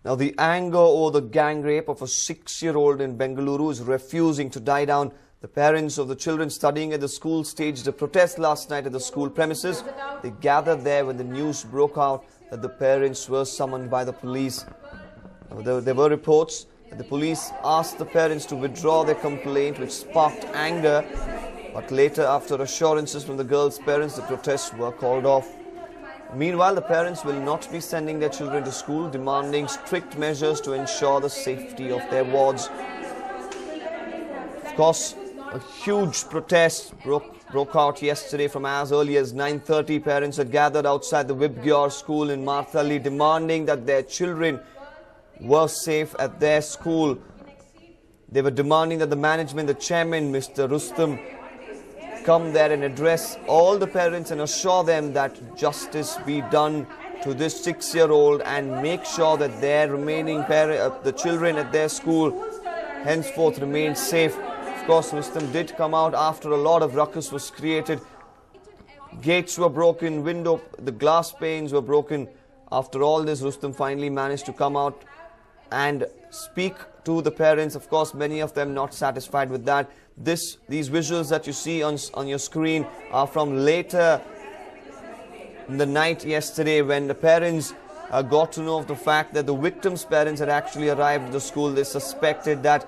Now, the anger over the gang rape of a 6-year-old in Bengaluru is refusing to die down. The parents of the children studying at the school staged a protest last night at the school premises. They gathered there when the news broke out that the parents were summoned by the police. Now, there were reports that the police asked the parents to withdraw their complaint, which sparked anger. But later, after assurances from the girls' parents, the protests were called off. Meanwhile, the parents will not be sending their children to school, demanding strict measures to ensure the safety of their wards. Of course, a huge protest broke out yesterday from as early as 9:30. Parents had gathered outside the Vibgyor school in Marthalli, demanding that their children were safe at their school. They were demanding that the management, the chairman, Mr. Rustam, come there and address all the parents and assure them that justice be done to this 6-year-old and make sure that their remaining the children at their school henceforth remain safe. Of course, Rustam did come out after a lot of ruckus was created. Gates were broken, the glass panes were broken. After all this, Rustam finally managed to come out and speak to the parents. Of course, many of them not satisfied with that. These visuals that you see on your screen are from later in the night yesterday, when the parents got to know of the fact that the victim's parents had actually arrived at the school. They suspected that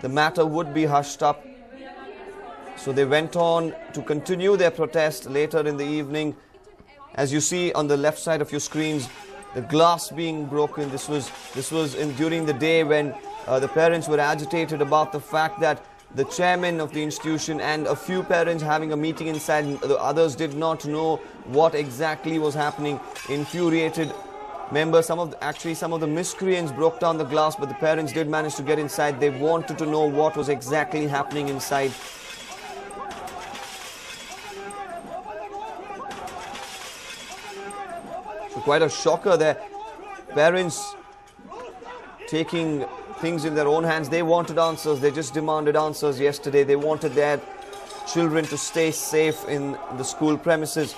the matter would be hushed up. So they went on to continue their protest later in the evening. As you see on the left side of your screens, the glass being broken. This was during the day when the parents were agitated about the fact that the chairman of the institution and a few parents having a meeting inside. The others did not know what exactly was happening. Infuriated members, some of the miscreants broke down the glass, but the parents did manage to get inside. They wanted to know what was exactly happening inside. So quite a shocker there. Parents taking things in their own hands. They wanted answers. They just demanded answers yesterday. They wanted their children to stay safe in the school premises.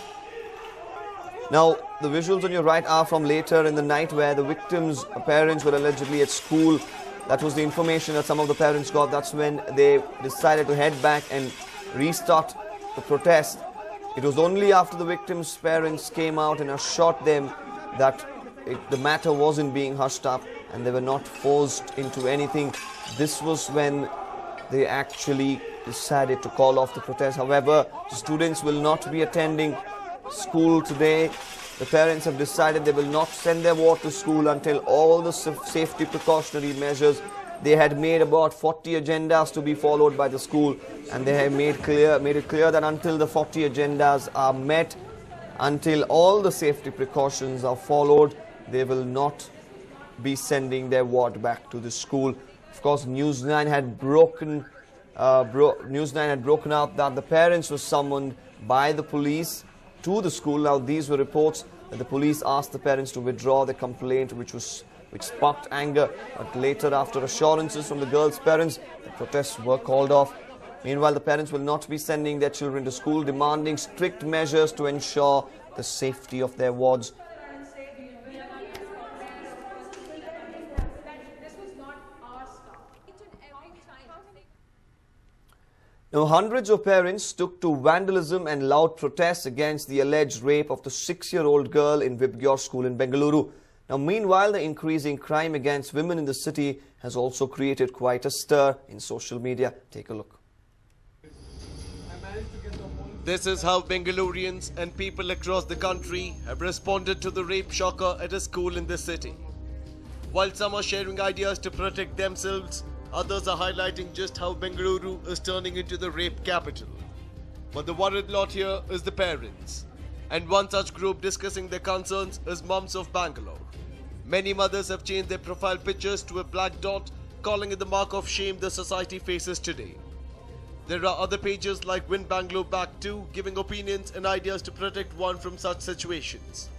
Now, the visuals on your right are from later in the night, where the victims' parents were allegedly at school. That was the information that some of the parents got. That's when they decided to head back and restart the protest. It was only after the victims' parents came out and assured them that the matter wasn't being hushed up and they were not forced into anything. This was when they actually decided to call off the protest. However, the students will not be attending school today. The parents have decided they will not send their ward to school until all the safety precautionary measures. They had made about 40 agendas to be followed by the school, and they have made it clear that until the 40 agendas are met, until all the safety precautions are followed, they will not be sending their ward back to the school. Of course, News9 had broken out that the parents were summoned by the police to the school. Now, these were reports that the police asked the parents to withdraw the complaint, which sparked anger. But later, after assurances from the girls' parents, the protests were called off. Meanwhile, the parents will not be sending their children to school, demanding strict measures to ensure the safety of their wards. Now, hundreds of parents took to vandalism and loud protests against the alleged rape of the 6-year-old girl in Vibgyor school in Bengaluru. Now, meanwhile, the increasing crime against women in the city has also created quite a stir in social media. Take a look. This is how Bengalurians and people across the country have responded to the rape shocker at a school in the city. While some are sharing ideas to protect themselves, others are highlighting just how Bengaluru is turning into the rape capital. But the worried lot here is the parents. And one such group discussing their concerns is Mums of Bangalore. Many mothers have changed their profile pictures to a black dot, calling it the mark of shame the society faces today. There are other pages like Win Bangalore Back 2 giving opinions and ideas to protect one from such situations.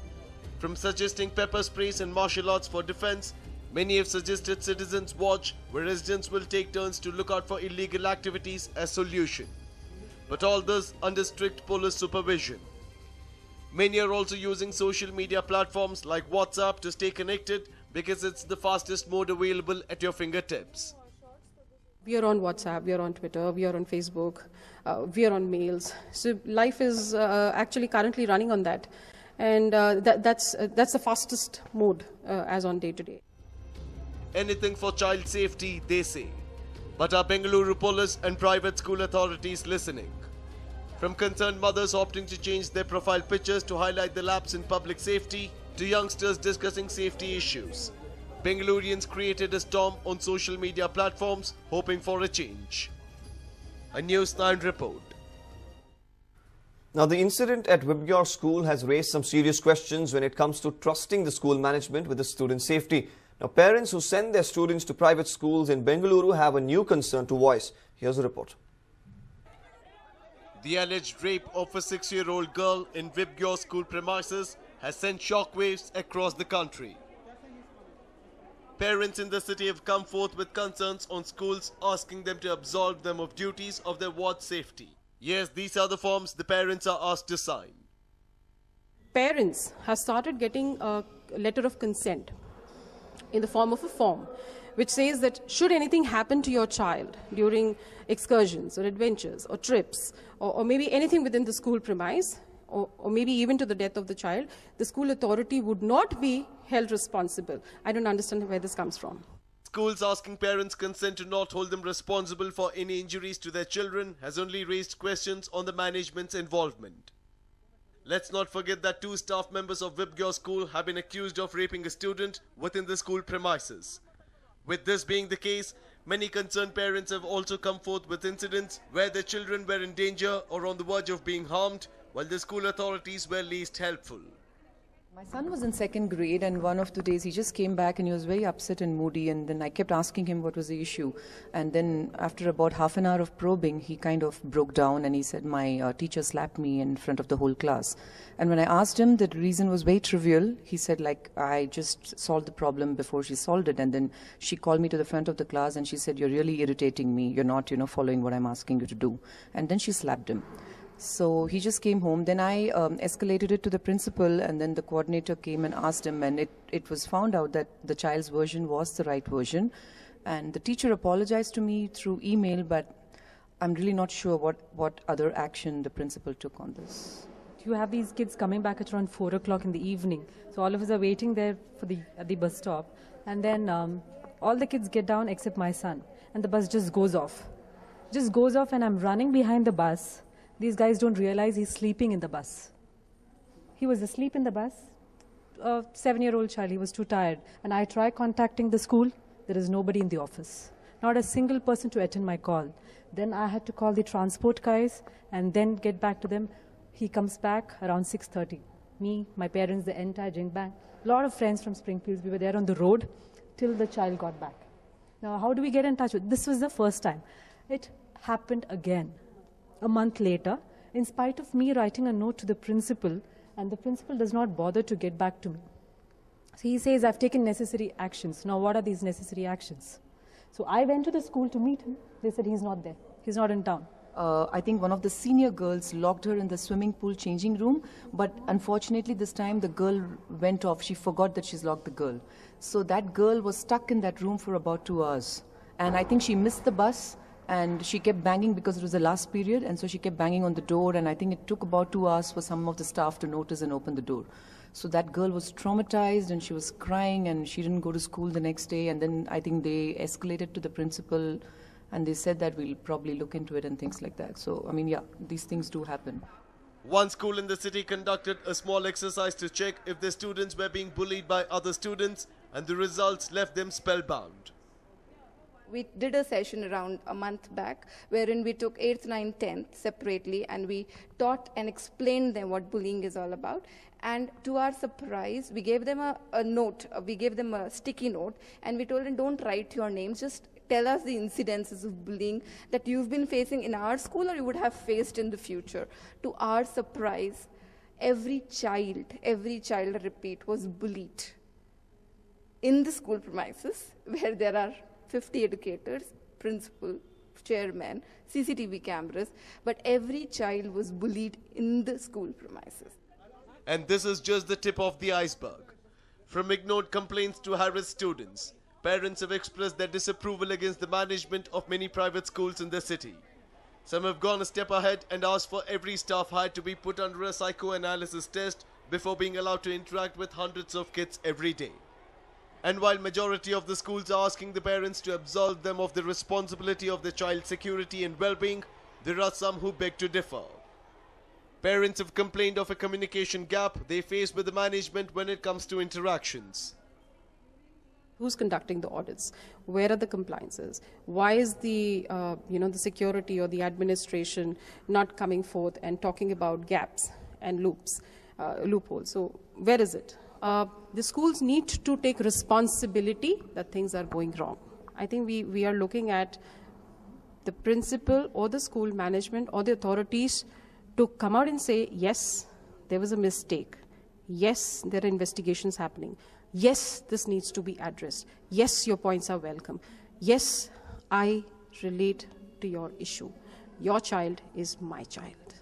From suggesting pepper sprays and martial arts for defense, many have suggested Citizens Watch, where residents will take turns to look out for illegal activities as solution. But all this under strict police supervision. Many are also using social media platforms like WhatsApp to stay connected because it's the fastest mode available at your fingertips. We are on WhatsApp, we are on Twitter, we are on Facebook, we are on mails. So life is actually currently running on that. And that's the fastest mode as on day to day. Anything for child safety, they say. But are Bengaluru police and private school authorities listening? From concerned mothers opting to change their profile pictures to highlight the lapse in public safety, to youngsters discussing safety issues, Bengalurians created a storm on social media platforms hoping for a change. A News9 report. Now, the incident at Vibgyor school has raised some serious questions when it comes to trusting the school management with the student safety. Now, parents who send their students to private schools in Bengaluru have a new concern to voice. Here's a report. The alleged rape of a 6-year-old girl in Vibgyor school premises has sent shockwaves across the country. Parents in the city have come forth with concerns on schools, asking them to absolve them of duties of their ward safety. Yes, these are the forms the parents are asked to sign. Parents have started getting a letter of consent in the form of a form which says that should anything happen to your child during excursions or adventures or trips or maybe anything within the school premise, or maybe even to the death of the child, the school authority would not be held responsible. I don't understand where this comes from. Schools asking parents' consent to not hold them responsible for any injuries to their children has only raised questions on the management's involvement. Let's not forget that 2 staff members of Vibgyor school have been accused of raping a student within the school premises. With this being the case, many concerned parents have also come forth with incidents where their children were in danger or on the verge of being harmed, while the school authorities were least helpful. My son was in 2nd grade, and one of the days he just came back and he was very upset and moody, and then I kept asking him what was the issue, and then after about half an hour of probing he kind of broke down and he said, my teacher slapped me in front of the whole class. And when I asked him, the reason was very trivial. He said, like, I just solved the problem before she solved it, and then she called me to the front of the class and she said, you're really irritating me, you're not following what I'm asking you to do, and then she slapped him. So he just came home. Then I escalated it to the principal, and then the coordinator came and asked him, and it was found out that the child's version was the right version. And the teacher apologized to me through email, but I'm really not sure what other action the principal took on this. You have these kids coming back at around 4 o'clock in the evening. So all of us are waiting there at the bus stop. And then all the kids get down except my son. And the bus just goes off. And I'm running behind the bus. These guys don't realize he's sleeping in the bus. He was asleep in the bus. A 7-year-old child, he was too tired. And I try contacting the school. There is nobody in the office. Not a single person to attend my call. Then I had to call the transport guys and then get back to them. He comes back around 6:30. Me, my parents, the entire drink bank. A lot of friends from Springfields. We were there on the road till the child got back. Now, how do we get in touch with? This was the first time. It happened again. A month later, in spite of me writing a note to the principal, and the principal does not bother to get back to me. So he says, I've taken necessary actions. Now, what are these necessary actions? So I went to the school to meet him. They said he's not there. He's not in town. I think one of the senior girls locked her in the swimming pool changing room, but unfortunately this time the girl went off. She forgot that she's locked the girl. So that girl was stuck in that room for about 2 hours. And I think she missed the bus. And she kept banging because it was the last period, and so she kept banging on the door, and I think it took about 2 hours for some of the staff to notice and open the door. So that girl was traumatized and she was crying and she didn't go to school the next day, and then I think they escalated to the principal and they said that we'll probably look into it and things like that. So, I mean, yeah, these things do happen. One school in the city conducted a small exercise to check if their students were being bullied by other students, and the results left them spellbound. We did a session around a month back wherein we took 8th, 9th, 10th separately and we taught and explained them what bullying is all about. And to our surprise, we gave them a note, we gave them a sticky note, and we told them, don't write your names, just tell us the incidences of bullying that you've been facing in our school or you would have faced in the future. To our surprise, every child, I repeat, was bullied in the school premises where there are 50 educators, principal, chairman, CCTV cameras, but every child was bullied in the school premises. And this is just the tip of the iceberg. From ignored complaints to harassed students, parents have expressed their disapproval against the management of many private schools in the city. Some have gone a step ahead and asked for every staff hired to be put under a psychoanalysis test before being allowed to interact with hundreds of kids every day. And while majority of the schools are asking the parents to absolve them of the responsibility of their child's security and well-being, there are some who beg to differ. Parents have complained of a communication gap they face with the management when it comes to interactions. Who's conducting the audits? Where are the compliances? Why is the the security or the administration not coming forth and talking about gaps and loopholes? So where is it? The schools need to take responsibility that things are going wrong. I think we are looking at the principal or the school management or the authorities to come out and say, yes, there was a mistake. Yes, there are investigations happening. Yes, this needs to be addressed. Yes, your points are welcome. Yes, I relate to your issue. Your child is my child.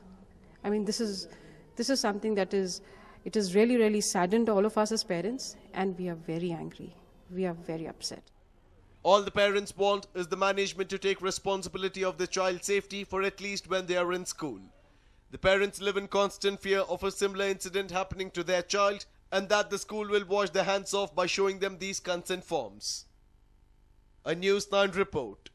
I mean, this is something that is really, really saddened all of us as parents, and we are very angry. We are very upset. All the parents want is the management to take responsibility of their child's safety for at least when they are in school. The parents live in constant fear of a similar incident happening to their child, and that the school will wash their hands off by showing them these consent forms. A News9 report.